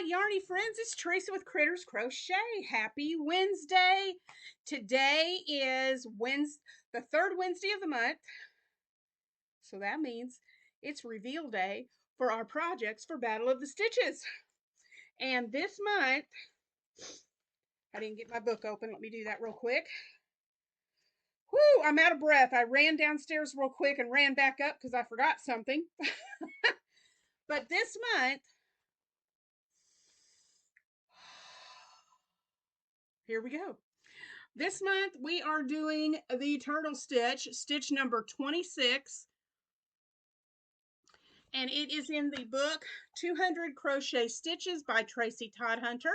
my yarny friends, it's Teresa with Critters Crochet. Happy Wednesday. Today is the third Wednesday of the month. So that means it's reveal day for our projects for Battle of the Stitches. And this month, I didn't get my book open. Let me do that real quick. Whoo, I'm out of breath. I ran downstairs real quick and ran back up because I forgot something. But this month, here we go. This month we are doing the turtle stitch number 26. And it is in the book 200 Crochet Stitches by Tracy Todd Hunter.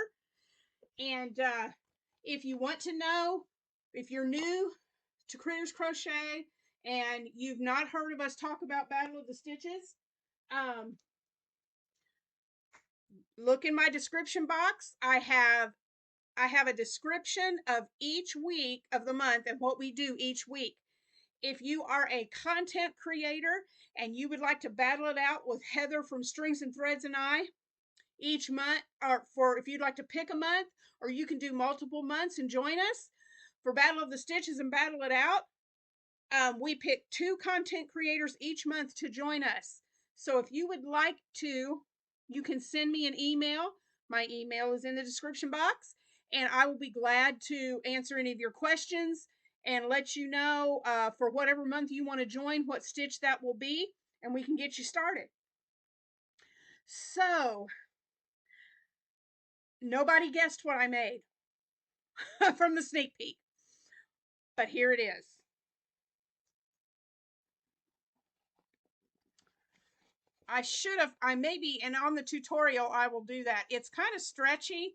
And if you want to know, if you're new to Critters Crochet and you've not heard of us talk about Battle of the Stitches, look in my description box. I have a description of each week of the month and what we do each week. If you are a content creator and you would like to battle it out with Heather from Strings and Threads and I each month, or if you'd like to pick a month, or you can do multiple months and join us for Battle of the Stitches and battle it out. We pick 2 content creators each month to join us. So if you would like to, you can send me an email. My email is in the description box, and I will be glad to answer any of your questions and let you know for whatever month you want to join, what stitch that will be, and we can get you started. So, nobody guessed what I made from the sneak peek, but here it is. And on the tutorial, I will do that. It's kind of stretchy,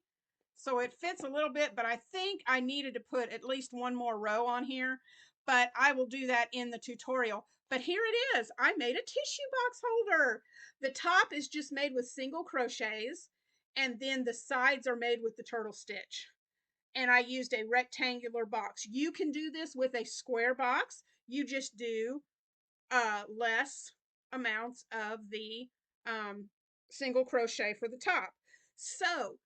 so it fits a little bit, but I think I needed to put at least one more row on here, but I will do that in the tutorial. But here it is. I made a tissue box holder. The top is just made with single crochets, and then the sides are made with the turtle stitch. And I used a rectangular box. You can do this with a square box. You just do less amounts of the single crochet for the top. So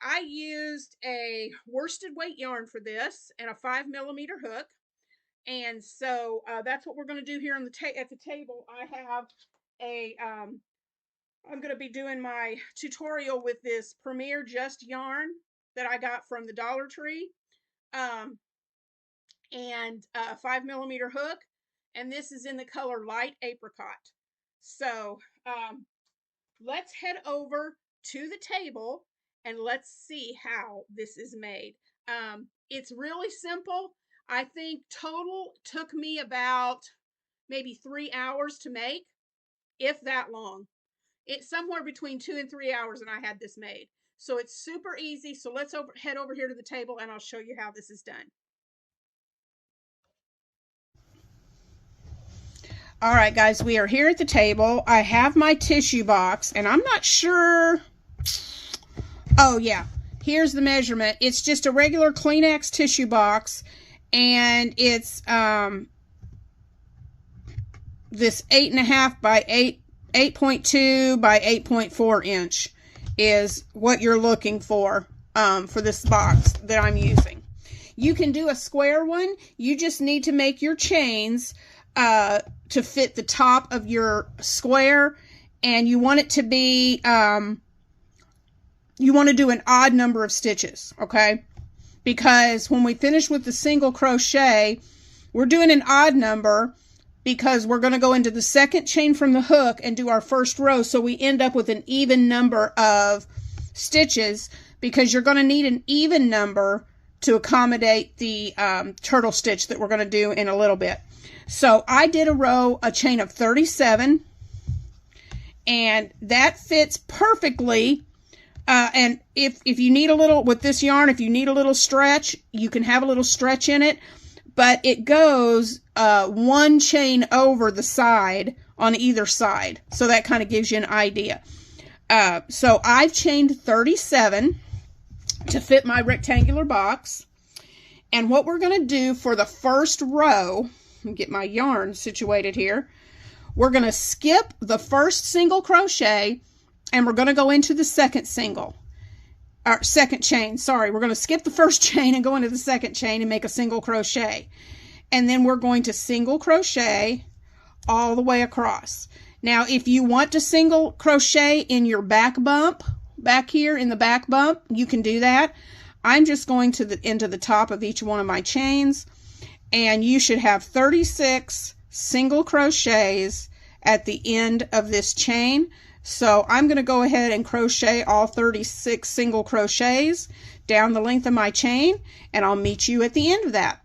I used a worsted weight yarn for this and a 5mm hook. And so that's what we're going to do here on at the table. I have I'm going to be doing my tutorial with this Premier Just yarn that I got from the Dollar Tree, and a 5mm hook. And this is in the color light apricot. So let's head over to the table and let's see how this is made. It's really simple. I think total took me about maybe 3 hours to make, if that long. It's somewhere between 2 and 3 hours, and I had this made. So it's super easy. So let's head over here to the table and I'll show you how this is done. All right, guys, we are here at the table. I have my tissue box, and I'm not sure. Oh, yeah. Here's the measurement. It's just a regular Kleenex tissue box, and it's this 8.5 by 8.2 by 8.4 inch is what you're looking for this box that I'm using. You can do a square one. You just need to make your chains to fit the top of your square, and you want it to be you want to do an odd number of stitches, okay? Because when we finish with the single crochet, we're doing an odd number because we're going to go into the second chain from the hook and do our first row, so we end up with an even number of stitches, because you're going to need an even number to accommodate the turtle stitch that we're going to do in a little bit. So I did a chain of 37, and that fits perfectly. And if you need a little, with this yarn, if you need a little stretch, you can have a little stretch in it, but it goes one chain over the side on either side. So that kind of gives you an idea. So I've chained 37 to fit my rectangular box. And what we're going to do for the first row, get my yarn situated here, we're going to skip the first single crochet and we're going to go into the second chain. Sorry, we're going to skip the first chain and go into the second chain and make a single crochet. And then we're going to single crochet all the way across. Now, if you want to single crochet in your back bump, back here in the back bump, you can do that. I'm just going to into the top of each one of my chains, and you should have 36 single crochets at the end of this chain. So I'm going to go ahead and crochet all 36 single crochets down the length of my chain, and I'll meet you at the end of that.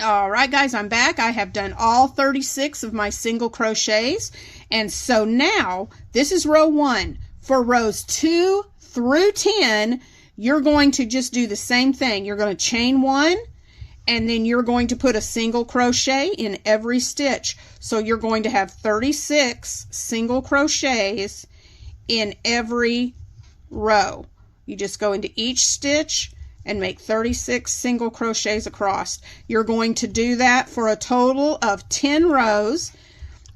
All right, guys, I'm back. I have done all 36 of my single crochets. And so now this is row 1. For rows 2 through 10, you're going to just do the same thing. You're going to chain 1, and then you're going to put a single crochet in every stitch. So you're going to have 36 single crochets in every row. You just go into each stitch and make 36 single crochets across. You're going to do that for a total of 10 rows.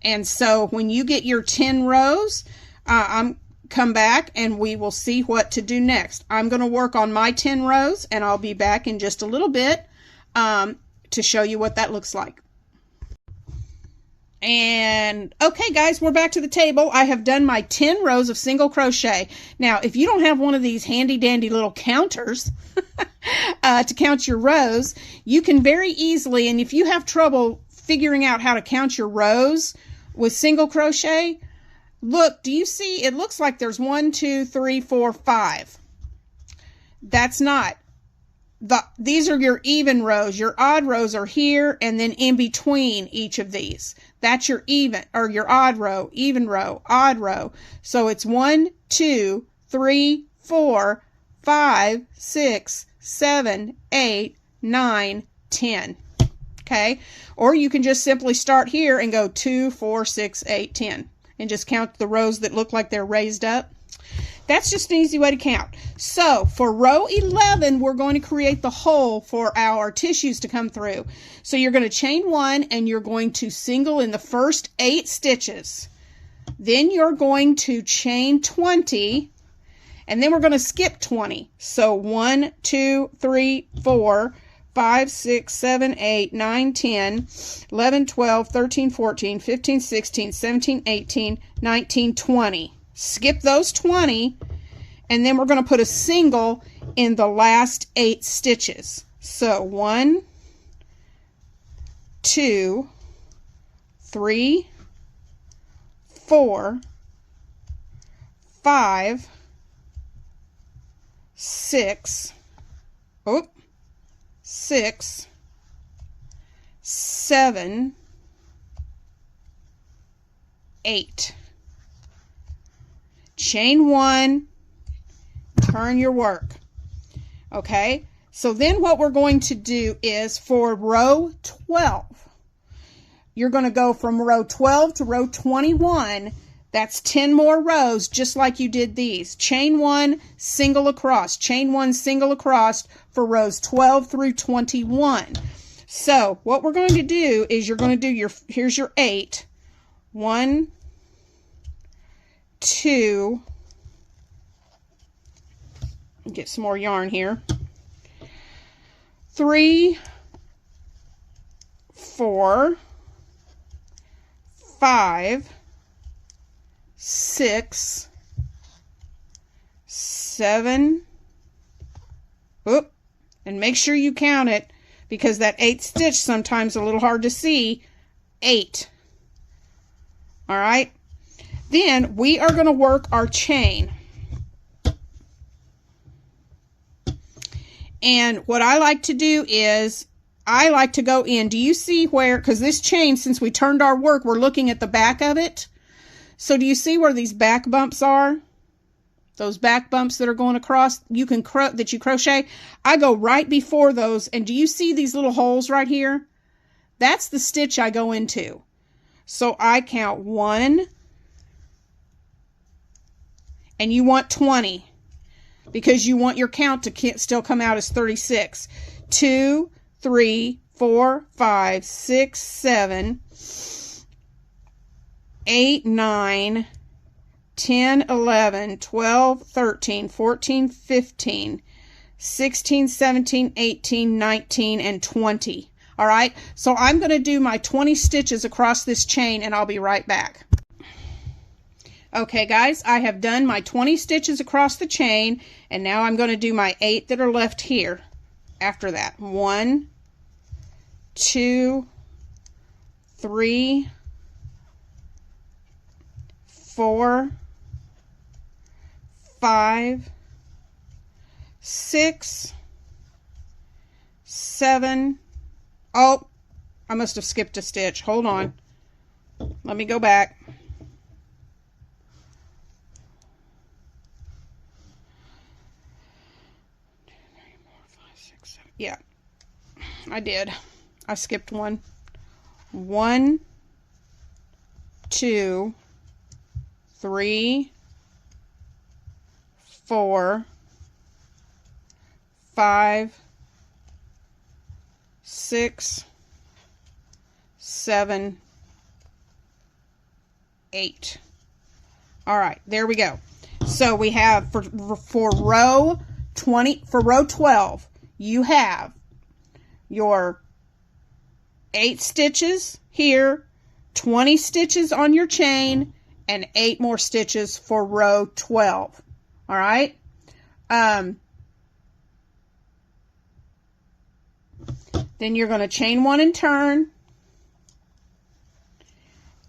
And so when you get your 10 rows, come back and we will see what to do next. I'm going to work on my 10 rows, and I'll be back in just a little bit to show you what that looks like. And okay, guys, we're back to the table. I have done my 10 rows of single crochet. Now, if you don't have one of these handy dandy little counters to count your rows, you can very easily, and if you have trouble figuring out how to count your rows with single crochet, look, do you see? It looks like there's 1, 2, 3, 4, 5. That's not. These are your even rows. Your odd rows are here and then in between each of these. That's your even or your odd row, even row, odd row. So it's 1, 2, 3, 4, 5, 6, 7, 8, 9, 10. Okay? Or you can just simply start here and go 2, 4, 6, 8, 10 and just count the rows that look like they're raised up. That's just an easy way to count. So for row 11, we're going to create the hole for our tissues to come through. So you're going to chain 1 and you're going to single in the first 8 stitches. Then you're going to chain 20 and then we're going to skip 20. So 1, 2, 3, 4, 5, 6, 7, 8, 9, 10, 11, 12, 13, 14, 15, 16, 17, 18, 19, 20. Skip those 20, and then we're going to put a single in the last 8 stitches. So 1, 2, 3, 4, 5, 6, 7, 8. Chain 1, turn your work. Okay, so then what we're going to do is for row 12, you're going to go from row 12 to row 21. That's 10 more rows, just like you did these. Chain 1, single across. Chain 1, single across for rows 12 through 21. So what we're going to do is you're going to do here's your 8. 1, 2, get some more yarn here. 3, 4, 5, 6, 7, and make sure you count it because that 8th stitch sometimes a little hard to see. 8. All right. Then we are going to work our chain. And what I like to do is I like to go in. Do you see where, because this chain, since we turned our work, we're looking at the back of it. So do you see where these back bumps are? Those back bumps that are going across, you crochet. I go right before those. And do you see these little holes right here? That's the stitch I go into. So I count 1, and you want 20 because you want your count to still come out as 36. 2, 3, 4, 5, 6, 7, 8, 9, 10, 11, 12, 13, 14, 15, 16, 17, 18, 19, and 20. All right, so I'm going to do my 20 stitches across this chain, and I'll be right back. Okay, guys, I have done my 20 stitches across the chain, and now I'm going to do my 8 that are left here after that. 1, 2, 3, 4, 5, 6, 7. Oh, I must have skipped a stitch. Hold on. Let me go back. Yeah, I did. I skipped one. 1, 2, 3, 4, 5, 6, 7, 8. All right, there we go. So we have for row 20, for row 12, you have your 8 stitches here, 20 stitches on your chain, and 8 more stitches for row 12. All right. Then you're going to chain 1 and turn,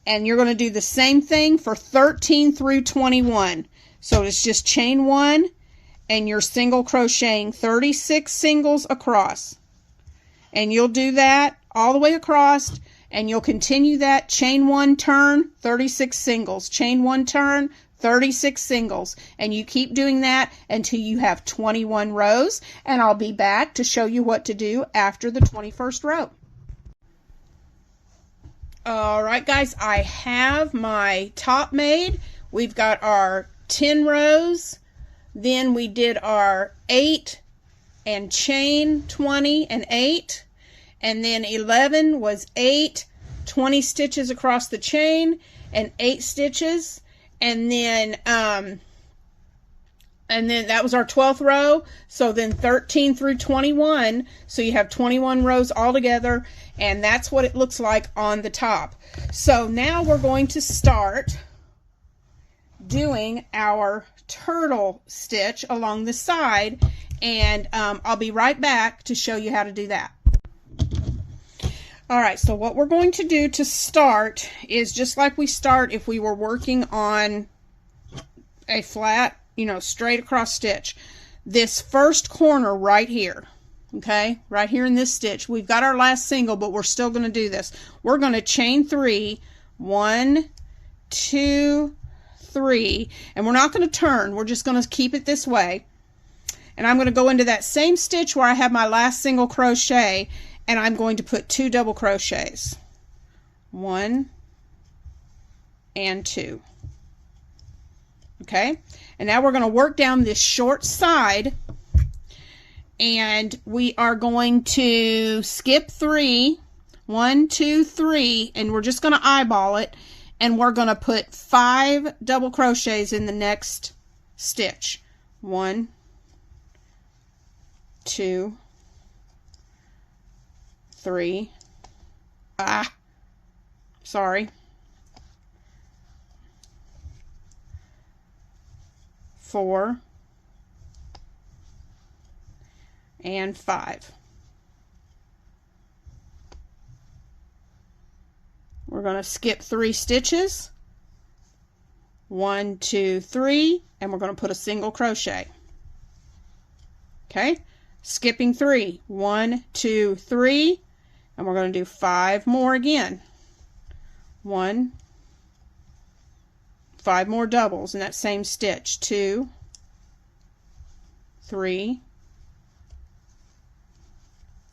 and you're going to do the same thing for 13 through 21. So it's just chain 1 and you're single crocheting 36 singles across, and you'll do that all the way across, and you'll continue that. Chain 1, turn, 36 singles, chain 1, turn, 36 singles, and you keep doing that until you have 21 rows, and I'll be back to show you what to do after the 21st row. All right, guys, I have my top made. We've got our 10 rows, then we did our 8 and chain 20 and 8, and then 11 was 8, 20 stitches across the chain and 8 stitches, and then that was our 12th row. So then 13 through 21, so you have 21 rows all together, and that's what it looks like on the top. So now we're going to start doing our turtle stitch along the side, and I'll be right back to show you how to do that. All right, so what we're going to do to start is just like we start if we were working on a flat, straight across stitch. This first corner right here, okay, right here in this stitch, we've got our last single, but we're still going to do this. We're going to chain 3, 1, 2, 3, and we're not going to turn. We're just going to keep it this way. And I'm going to go into that same stitch where I have my last single crochet, and I'm going to put 2 double crochets, 1 and 2. Okay, and now we're going to work down this short side, and we are going to skip 3, 1, 2, 3, and we're just going to eyeball it, and we're going to put 5 double crochets in the next stitch. 1, 2, 3, sorry, 4, and 5. We're going to skip 3 stitches, 1, 2, 3, and we're going to put a single crochet. Okay, skipping 3, 1, 2, 3, and we're going to do 5 more again. 1, 5 more doubles in that same stitch. 2, 3,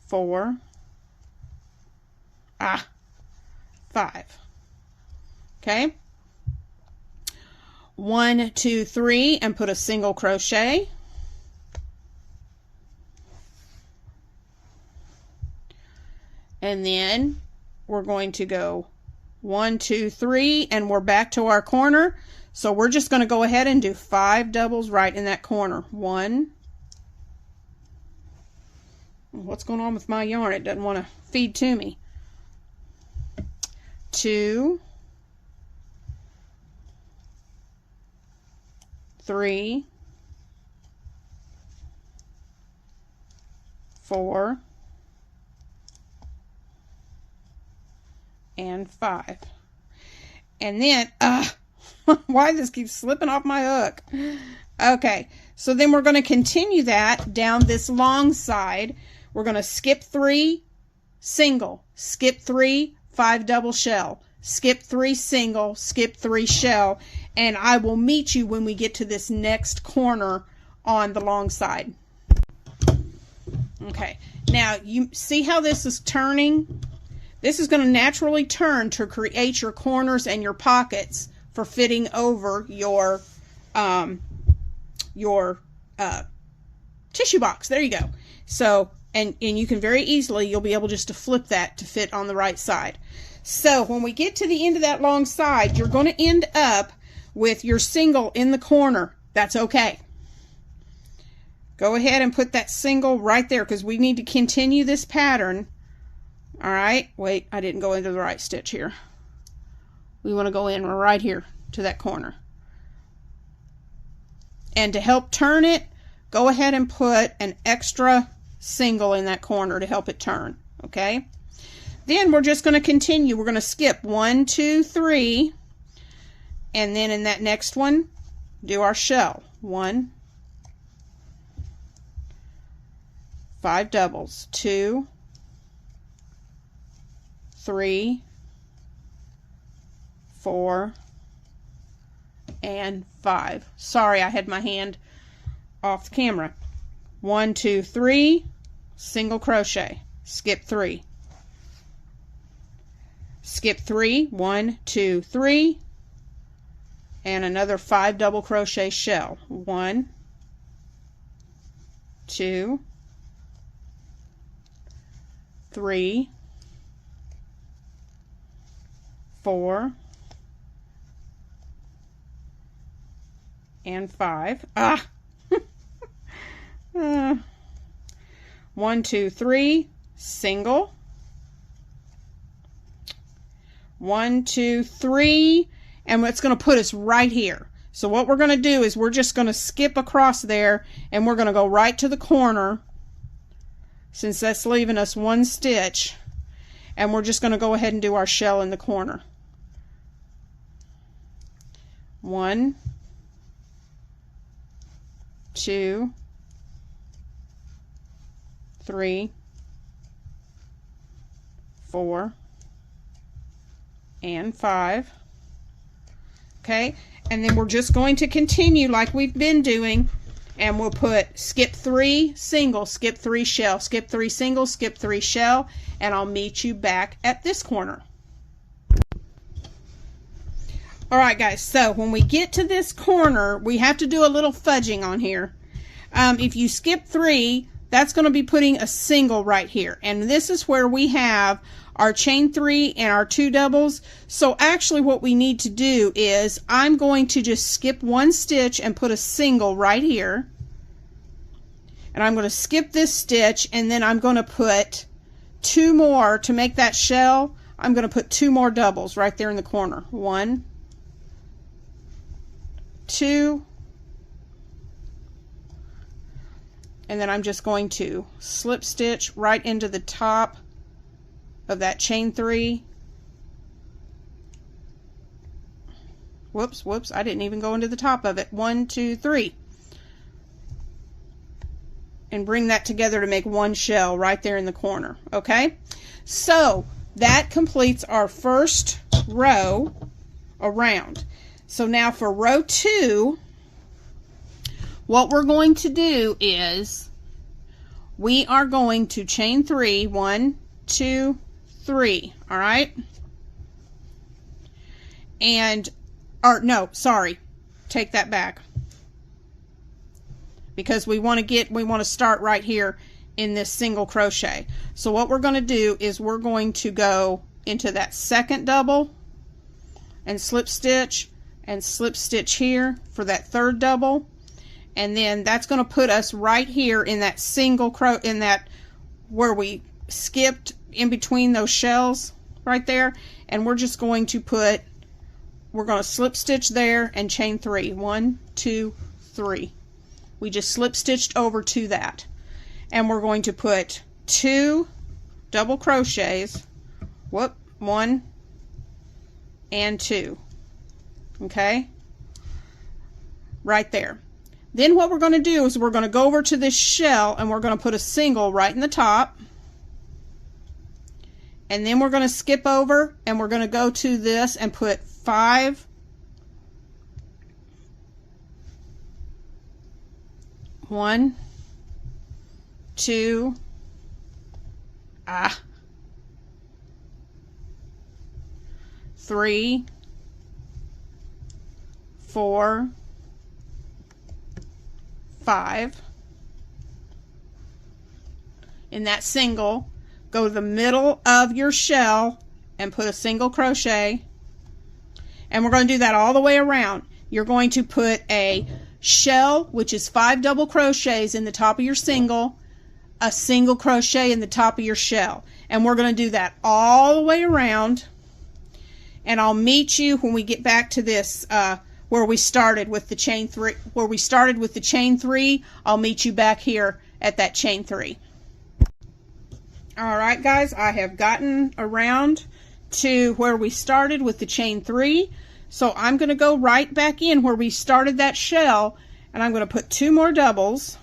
4, 5. Okay, 1, 2, 3, and put a single crochet. And then we're going to go 1, 2, 3, and we're back to our corner. So we're just going to go ahead and do 5 doubles right in that corner. 1. What's going on with my yarn? It doesn't want to feed to me. 2, 3, 4, and 5. And then, why this keeps slipping off my hook? Okay, so then we're going to continue that down this long side. We're going to skip 3, single, skip 3, 5 double shell, skip 3 single, skip 3 shell, and I will meet you when we get to this next corner on the long side. Okay, now you see how this is turning? This is going to naturally turn to create your corners and your pockets for fitting over your tissue box. There you go. So, and you can very easily, you'll be able just to flip that to fit on the right side. So when we get to the end of that long side, you're going to end up with your single in the corner. That's okay. Go ahead and put that single right there because we need to continue this pattern. All right, wait, I didn't go into the right stitch here. We want to go in right here to that corner. And to help turn it, go ahead and put an extra single in that corner to help it turn, okay? Then we're just going to continue. We're going to skip 1, 2, 3, and then in that next one, do our shell. 1, 5 doubles, 2, 3, 4, and 5. Sorry, I had my hand off the camera. 1, 2, 3, single crochet, skip 3. Skip 3, 1, 2, 3, and another 5 double crochet shell. 1, 2, 3, 4, and 5. 1, 2, 3, single. 1, 2, 3, and it's going to put us right here. So what we're going to do is we're just going to skip across there, and we're going to go right to the corner, since that's leaving us 1 stitch, and we're just going to go ahead and do our shell in the corner. 1, 2, 3, 4, and 5. Okay, and then we're just going to continue like we've been doing, and we'll put skip 3 single, skip 3 shell, skip 3 single, skip 3 shell, and I'll meet you back at this corner. All right, guys, so when we get to this corner, we have to do a little fudging on here. If you skip 3, that's going to be putting a single right here, and this is where we have our chain 3 and our 2 doubles. So actually what we need to do is I'm going to just skip 1 stitch and put a single right here, and I'm going to skip this stitch, and then I'm going to put 2 more to make that shell. I'm going to put 2 more doubles right there in the corner. 1, 2, and then I'm just going to slip stitch right into the top of that chain 3. Whoops, I didn't even go into the top of it. 1, 2, 3. And bring that together to make 1 shell right there in the corner. Okay? So that completes our first row around. So now for row 2, what we're going to do is we are going to chain 3, 1, 2, 3, all right? And, or no, sorry, take that back. Because we want to start right here in this single crochet. So what we're going to do is we're going to go into that second double and slip stitch, and slip stitch here for that third double, and then that's going to put us right here in that single in that where we skipped in between those shells right there, and we're just going to we're going to slip stitch there and chain 3. 1, 2, 3. We just slip stitched over to that, and we're going to put 2 double crochets, 1 and 2, okay, right there. Then what we're going to do is we're going to go over to this shell and we're going to put a single right in the top, and then we're going to skip over and we're going to go to this and put 5 1, 2, 3, 4, 5. In that single, go to the middle of your shell and put a single crochet, and we're going to do that all the way around. You're going to put a shell, which is 5 double crochets in the top of your single, a single crochet in the top of your shell, and we're going to do that all the way around. And I'll meet you when we get back to this where we started with the chain 3. Where we started with the chain 3, I'll meet you back here at that chain 3. All right, guys, I have gotten around to where we started with the chain 3. So I'm going to go right back in where we started that shell, and I'm going to put 2 more doubles.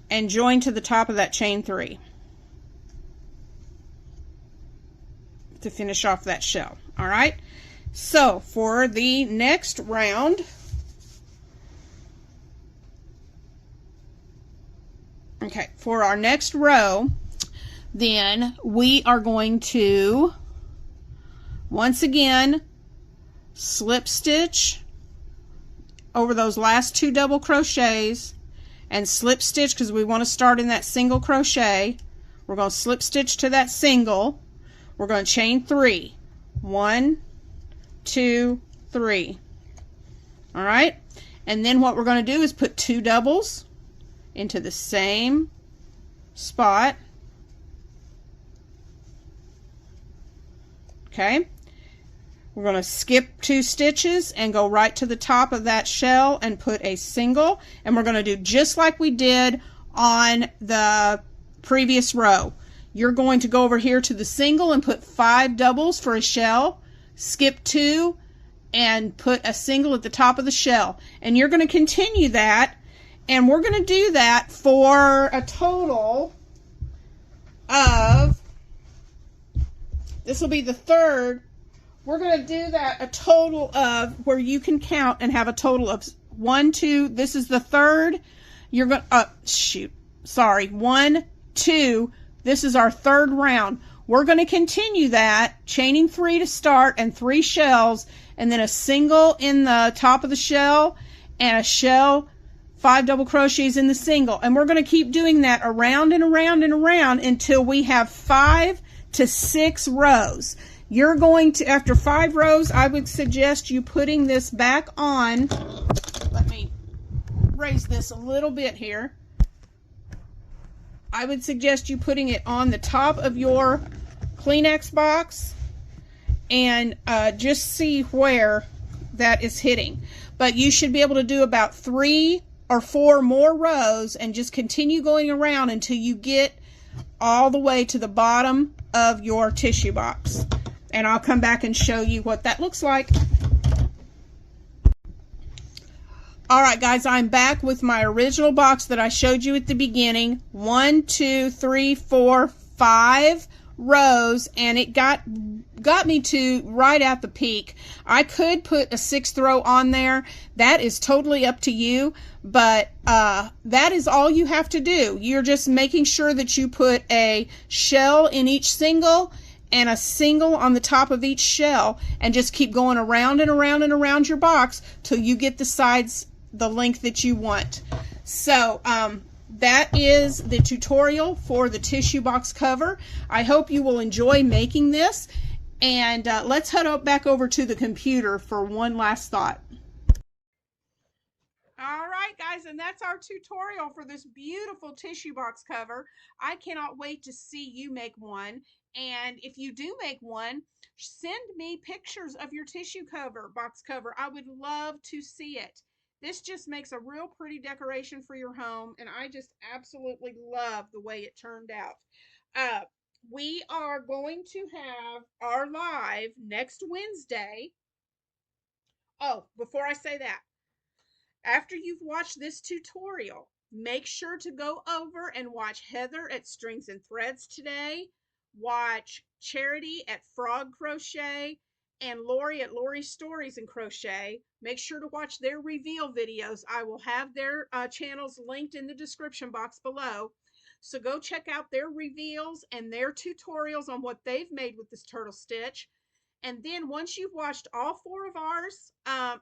And join to the top of that chain 3 to finish off that shell. All right, so for the next round, okay, for our next row, then we are going to once again slip stitch over those last 2 double crochets and slip stitch, because we want to start in that single crochet. We're going to slip stitch to that single. We're going to chain 3. 1, 2, 3. All right, and then what we're going to do is put 2 doubles into the same spot. Okay, we're going to skip 2 stitches and go right to the top of that shell and put a single, and we're going to do just like we did on the previous row. You're going to go over here to the single and put 5 doubles for a shell, skip 2 and put a single at the top of the shell, and you're going to continue that, and we're going to do that for a total of, this will be the third. We're going to do that a total of, where you can count and have a total of 1, 2, this is the third. You're going to, 1, 2, this is our third round. We're going to continue that, chaining 3 to start and 3 shells, and then a single in the top of the shell and a shell, 5 double crochets in the single. And we're going to keep doing that around and around and around until we have 5 to 6 rows. You're going to, after 5 rows, I would suggest you putting this back on. Let me raise this a little bit here. I would suggest you putting it on the top of your Kleenex box and just see where that is hitting. But you should be able to do about 3 or 4 more rows and just continue going around until you get all the way to the bottom of your tissue box. And I'll come back and show you what that looks like. All right, guys, I'm back with my original box that I showed you at the beginning. 1, 2, 3, 4, 5 rows, and it got me to right at the peak. I could put a 6th row on there. That is totally up to you, but that is all you have to do. You're just making sure that you put a shell in each single and a single on the top of each shell, and just keep going around and around and around your box till you get the sides the length that you want. So that is the tutorial for the tissue box cover. I hope you will enjoy making this. And let's head back over to the computer for one last thought. All right, guys, and that's our tutorial for this beautiful tissue box cover. I cannot wait to see you make one. And if you do make one, send me pictures of your tissue box cover. I would love to see it. This just makes a real pretty decoration for your home, and I just absolutely love the way it turned out. We are going to have our live next Wednesday. Oh, before I say that, after you've watched this tutorial, make sure to go over and watch Heather at Strings and Threads today, watch Charity at Frog Crochet, and Lori at Lori's Stories and Crochet. Make sure to watch their reveal videos. I will have their channels linked in the description box below. So go check out their reveals and their tutorials on what they've made with this turtle stitch. And then once you've watched all 4 of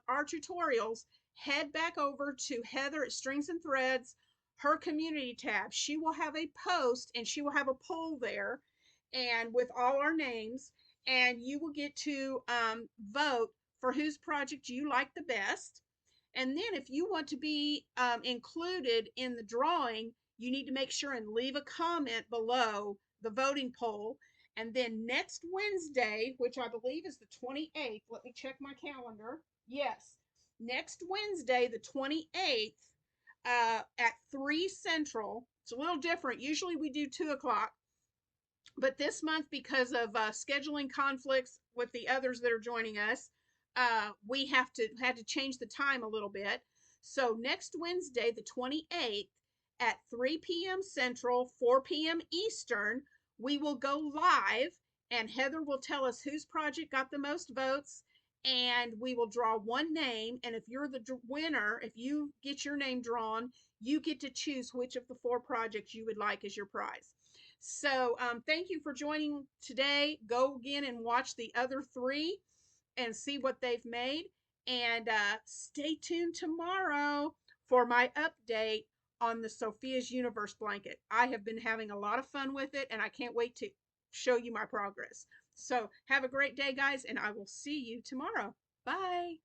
our tutorials, head back over to Heather at Strings and Threads, her community tab. She will have a post and she will have a poll there, and with all our names, and you will get to vote for whose project you like the best. And then if you want to be included in the drawing, you need to make sure and leave a comment below the voting poll. And then next Wednesday, which I believe is the 28th, let me check my calendar. Yes, next Wednesday, the 28th, at 3 Central. It's a little different. Usually we do 2 o'clock. But this month, because of scheduling conflicts with the others that are joining us, we had to change the time a little bit. So next Wednesday, the 28th, at 3 p.m. Central, 4 p.m. Eastern, we will go live, and Heather will tell us whose project got the most votes, and we will draw one name. And if you're the winner, if you get your name drawn, you get to choose which of the 4 projects you would like as your prize. So thank you for joining today. Go again and watch the other 3 and see what they've made. And stay tuned tomorrow for my update on the Sophia's Universe blanket. I have been having a lot of fun with it, and I can't wait to show you my progress. So have a great day, guys, and I will see you tomorrow. Bye.